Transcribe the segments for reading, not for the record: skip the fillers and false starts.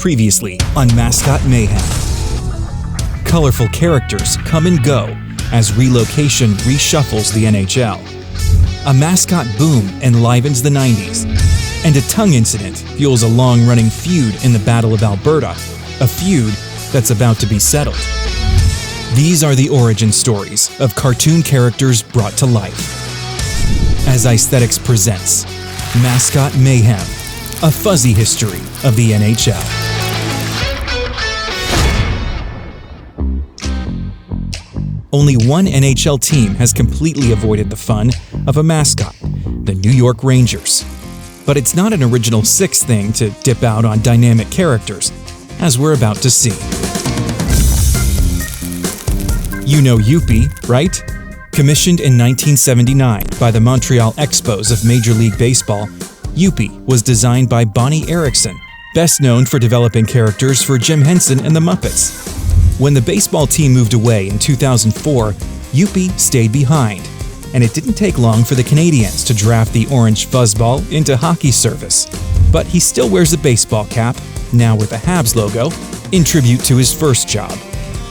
Previously on Mascot Mayhem. Colorful characters come and go as relocation reshuffles the NHL. A mascot boom enlivens the 90s, and a tongue incident fuels a long-running feud in the Battle of Alberta, a feud that's about to be settled. These are the origin stories of cartoon characters brought to life. As Aesthetics presents Mascot Mayhem, a fuzzy history of the NHL. Only one NHL team has completely avoided the fun of a mascot, the New York Rangers. But it's not an original six thing to dip out on dynamic characters, as we're about to see. You know Youppi, right? Commissioned in 1979 by the Montreal Expos of Major League Baseball, Youppi was designed by Bonnie Erickson, best known for developing characters for Jim Henson and the Muppets. When the baseball team moved away in 2004, Youppi stayed behind, and it didn't take long for the Canadiens to draft the orange fuzzball into hockey service. But he still wears a baseball cap, now with a Habs logo, in tribute to his first job,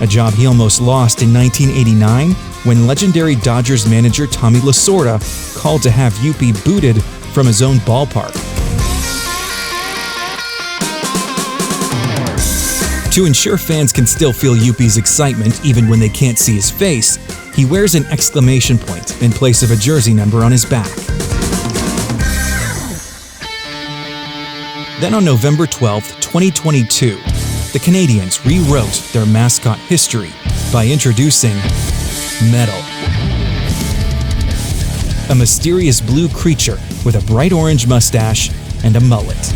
a job he almost lost in 1989 when legendary Dodgers manager Tommy Lasorda called to have Youppi booted from his own ballpark. To ensure fans can still feel Youppi's excitement even when they can't see his face, he wears an exclamation point in place of a jersey number on his back. Then on November 12, 2022, the Canadiens rewrote their mascot history by introducing Metal, a mysterious blue creature with a bright orange mustache and a mullet.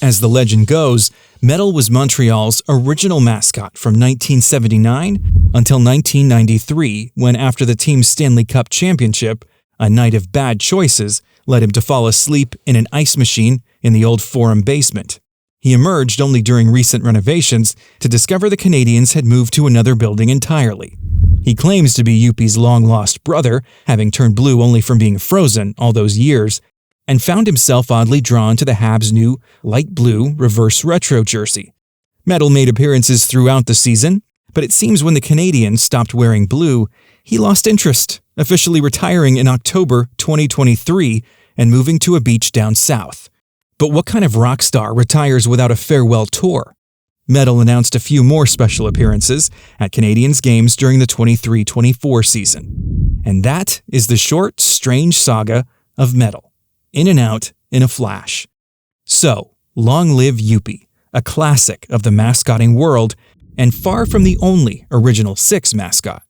As the legend goes, Metal was Montreal's original mascot from 1979 until 1993, when after the team's Stanley Cup championship, a night of bad choices led him to fall asleep in an ice machine in the old Forum basement. He emerged only during recent renovations to discover the Canadiens had moved to another building entirely. He claims to be Youppi's long-lost brother, having turned blue only from being frozen all those years, and found himself oddly drawn to the Habs' new light blue reverse retro jersey. Metal made appearances throughout the season, but it seems when the Canadiens stopped wearing blue, he lost interest, officially retiring in October 2023 and moving to a beach down south. But what kind of rock star retires without a farewell tour? Metal announced a few more special appearances at Canadiens games during the 23-24 season. And that is the short, strange saga of Metal. In and out in a flash. So, long live Youppi, a classic of the mascotting world, and far from the only original six mascot.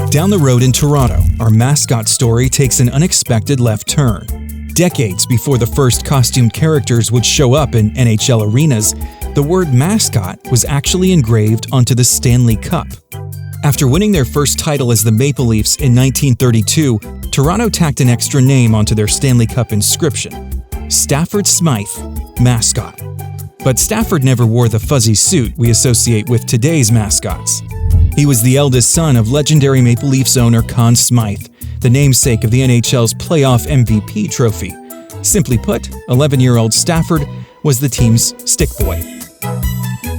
Down the road in Toronto, our mascot story takes an unexpected left turn. Decades before the first costumed characters would show up in NHL arenas, the word mascot was actually engraved onto the Stanley Cup. After winning their first title as the Maple Leafs in 1932, Toronto tacked an extra name onto their Stanley Cup inscription: Stafford Smythe, mascot. But Stafford never wore the fuzzy suit we associate with today's mascots. He was the eldest son of legendary Maple Leafs owner Conn Smythe, the namesake of the NHL's playoff MVP trophy. Simply put, 11-year-old Stafford was the team's stick boy.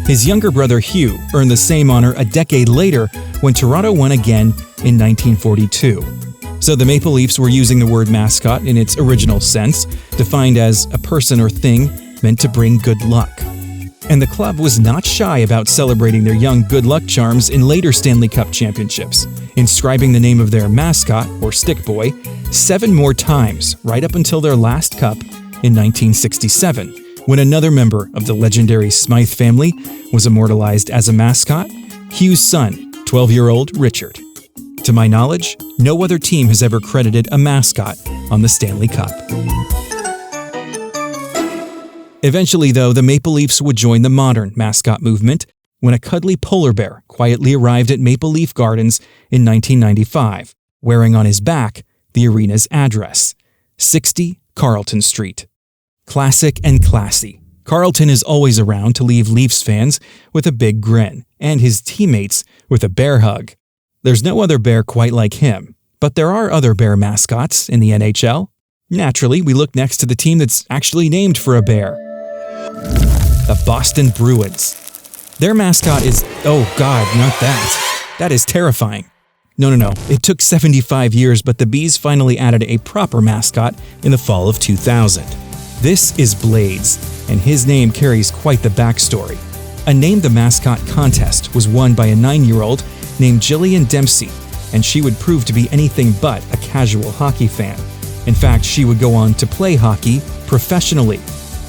His younger brother Hugh earned the same honor a decade later when Toronto won again in 1942. So the Maple Leafs were using the word mascot in its original sense, defined as a person or thing meant to bring good luck. And the club was not shy about celebrating their young good luck charms in later Stanley Cup championships, inscribing the name of their mascot, or stick boy, 7 more times right up until their last cup in 1967, when another member of the legendary Smythe family was immortalized as a mascot, Hugh's son, 12-year-old Richard. To my knowledge, no other team has ever credited a mascot on the Stanley Cup. Eventually, though, the Maple Leafs would join the modern mascot movement when a cuddly polar bear quietly arrived at Maple Leaf Gardens in 1995, wearing on his back the arena's address, 60 Carlton Street. Classic and classy, Carlton is always around to leave Leafs fans with a big grin, and his teammates with a bear hug. There's no other bear quite like him, but there are other bear mascots in the NHL. Naturally, we look next to the team that's actually named for a bear. The Boston Bruins. Their mascot is, oh God, not that. That is terrifying. No. It took 75 years, but the Bees finally added a proper mascot in the fall of 2000. This is Blades, and his name carries quite the backstory. A Name the Mascot contest was won by a 9-year-old named Jillian Dempsey, and she would prove to be anything but a casual hockey fan. In fact, she would go on to play hockey professionally.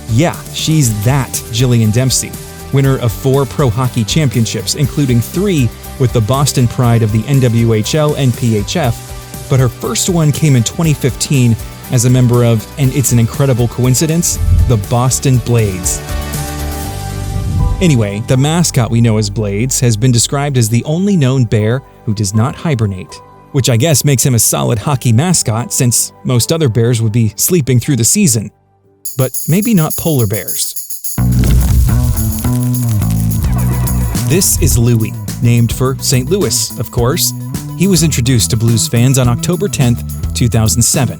Yeah, she's that Jillian Dempsey, winner of 4 pro hockey championships, including 3 with the Boston Pride of the NWHL and PHF, but her first one came in 2015 as a member of, and it's an incredible coincidence, the Boston Blades. Anyway, the mascot we know as Blades has been described as the only known bear who does not hibernate, which I guess makes him a solid hockey mascot since most other bears would be sleeping through the season. But maybe not polar bears. This is Louie, named for St. Louis, of course. He was introduced to Blues fans on October 10th, 2007,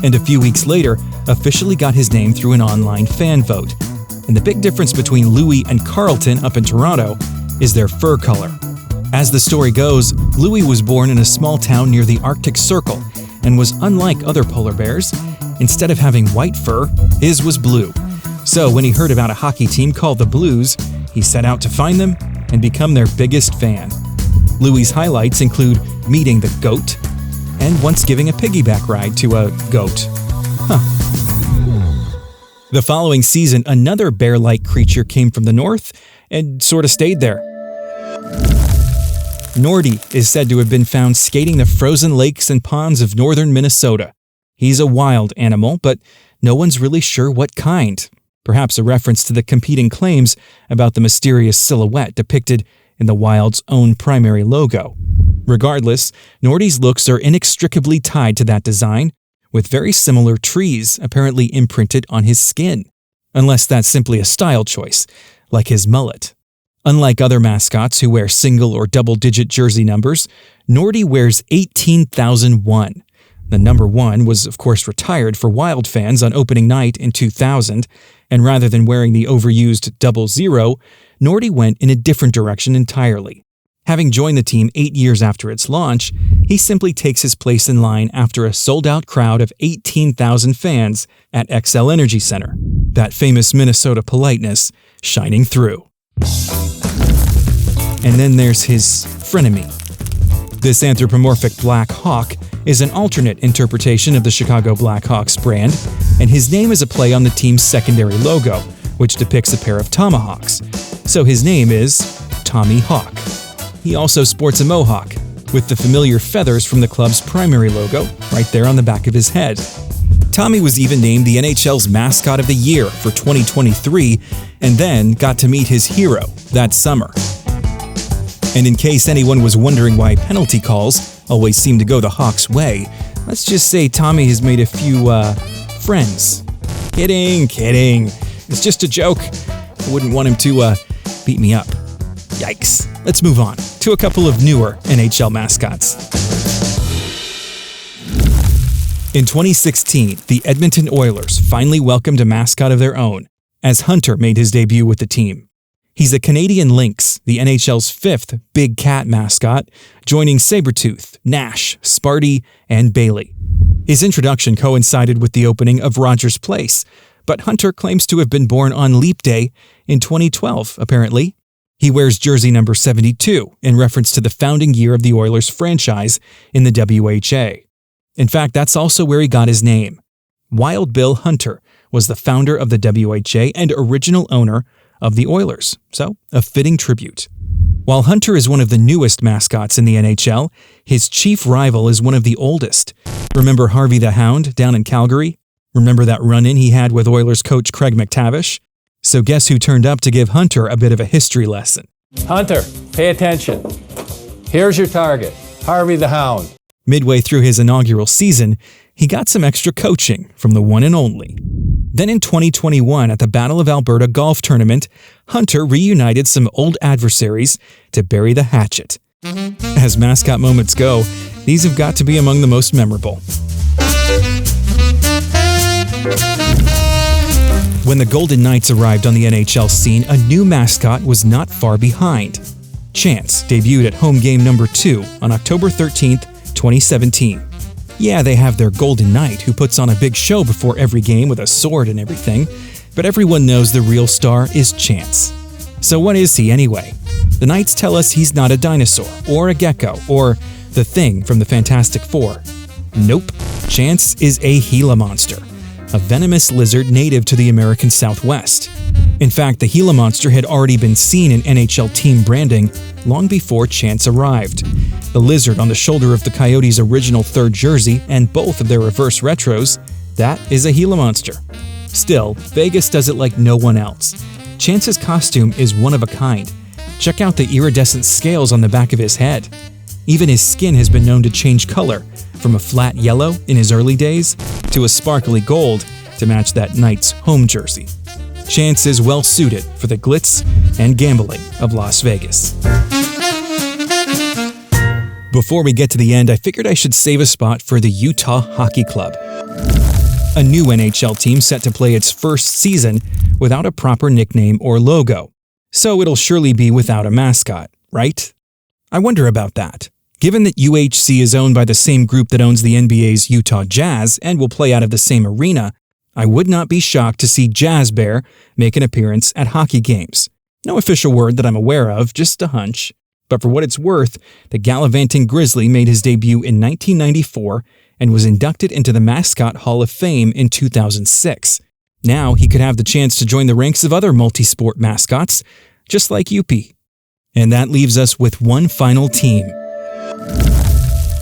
and a few weeks later officially got his name through an online fan vote. And the big difference between Louie and Carlton up in Toronto is their fur color. As the story goes, Louie was born in a small town near the Arctic Circle and was unlike other polar bears. Instead of having white fur, his was blue. So when he heard about a hockey team called the Blues, he set out to find them and become their biggest fan. Louie's highlights include meeting the goat and once giving a piggyback ride to a goat. The following season, another bear-like creature came from the north and sort of stayed there. Nordy is said to have been found skating the frozen lakes and ponds of northern Minnesota. He's a wild animal, but no one's really sure what kind. Perhaps a reference to the competing claims about the mysterious silhouette depicted in the wild's own primary logo. Regardless, Nordy's looks are inextricably tied to that design, with very similar trees apparently imprinted on his skin. Unless that's simply a style choice, like his mullet. Unlike other mascots who wear single or double-digit jersey numbers, Nordy wears 18,001. The number 1 was, of course, retired for Wild fans on opening night in 2000, and rather than wearing the overused 00, Nordy went in a different direction entirely. Having joined the team 8 years after its launch, he simply takes his place in line after a sold-out crowd of 18,000 fans at XL Energy Center. That famous Minnesota politeness shining through. And then there's his frenemy. This anthropomorphic black hawk is an alternate interpretation of the Chicago Blackhawks brand, and his name is a play on the team's secondary logo, which depicts a pair of tomahawks. So his name is Tommy Hawk. He also sports a mohawk, with the familiar feathers from the club's primary logo right there on the back of his head. Tommy was even named the NHL's Mascot of the Year for 2023, and then got to meet his hero that summer. And in case anyone was wondering why penalty calls always seem to go the Hawks' way, let's just say Tommy has made a few, friends. Kidding. It's just a joke. I wouldn't want him to, beat me up. Yikes. Let's move on to a couple of newer NHL mascots. In 2016, the Edmonton Oilers finally welcomed a mascot of their own, as Hunter made his debut with the team. He's a Canadian Lynx, the NHL's 5th big cat mascot, joining Sabretooth, Nash, Sparty, and Bailey. His introduction coincided with the opening of Rogers Place, but Hunter claims to have been born on Leap Day in 2012, apparently. He wears jersey number 72 in reference to the founding year of the Oilers franchise in the WHA. In fact, that's also where he got his name. Wild Bill Hunter was the founder of the WHA and original owner of the Oilers, so a fitting tribute. While Hunter is one of the newest mascots in the NHL, his chief rival is one of the oldest. Remember Harvey the Hound down in Calgary? Remember that run-in he had with Oilers coach Craig McTavish? So guess who turned up to give Hunter a bit of a history lesson? Hunter, pay attention. Here's your target, Harvey the Hound. Midway through his inaugural season, he got some extra coaching from the one and only. Then in 2021 at the Battle of Alberta golf tournament, Hunter reunited some old adversaries to bury the hatchet. As mascot moments go, these have got to be among the most memorable. When the Golden Knights arrived on the NHL scene, a new mascot was not far behind. Chance debuted at home game number 2 on October 13th, 2017. Yeah, they have their Golden Knight who puts on a big show before every game with a sword and everything, but everyone knows the real star is Chance. So what is he anyway? The Knights tell us he's not a dinosaur, or a gecko, or the Thing from the Fantastic Four. Nope, Chance is a Gila monster, a venomous lizard native to the American Southwest. In fact, the Gila monster had already been seen in NHL team branding long before Chance arrived. The lizard on the shoulder of the Coyotes' original third jersey and both of their reverse retros, that is a Gila monster. Still, Vegas does it like no one else. Chance's costume is one of a kind. Check out the iridescent scales on the back of his head. Even his skin has been known to change color, from a flat yellow in his early days to a sparkly gold to match that Knights home jersey. Chance is well suited for the glitz and gambling of Las Vegas. Before we get to the end, I figured I should save a spot for the Utah Hockey Club. A new NHL team set to play its first season without a proper nickname or logo. So it'll surely be without a mascot, right? I wonder about that. Given that UHC is owned by the same group that owns the NBA's Utah Jazz and will play out of the same arena, I would not be shocked to see Jazz Bear make an appearance at hockey games. No official word that I'm aware of, just a hunch. But for what it's worth, the gallivanting Grizzly made his debut in 1994 and was inducted into the Mascot Hall of Fame in 2006. Now he could have the chance to join the ranks of other multi-sport mascots, just like Youppi. And that leaves us with one final team.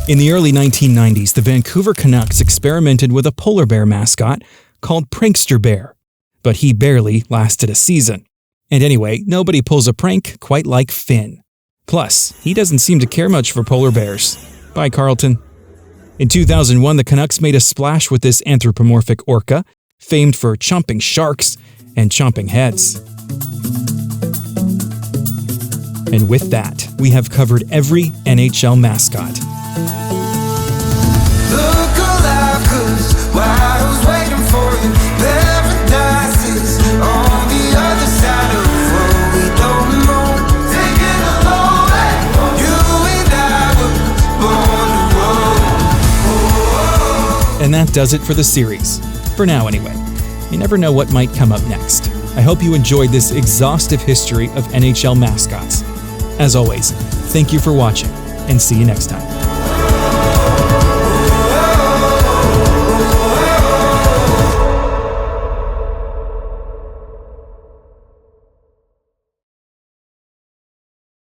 In the early 1990s, the Vancouver Canucks experimented with a polar bear mascot called Prankster Bear, but he barely lasted a season. And anyway, nobody pulls a prank quite like Finn. Plus, he doesn't seem to care much for polar bears. Bye, Carlton. In 2001, the Canucks made a splash with this anthropomorphic orca, famed for chomping sharks and chomping heads. And with that, we have covered every NHL mascot. Look alive, 'cause while I was waiting for you, paradise is on the other side of the road. We don't know, taking a long way. You and I were born to roll. And that does it for the series. For now, anyway. You never know what might come up next. I hope you enjoyed this exhaustive history of NHL mascots. As always, thank you for watching, and see you next time.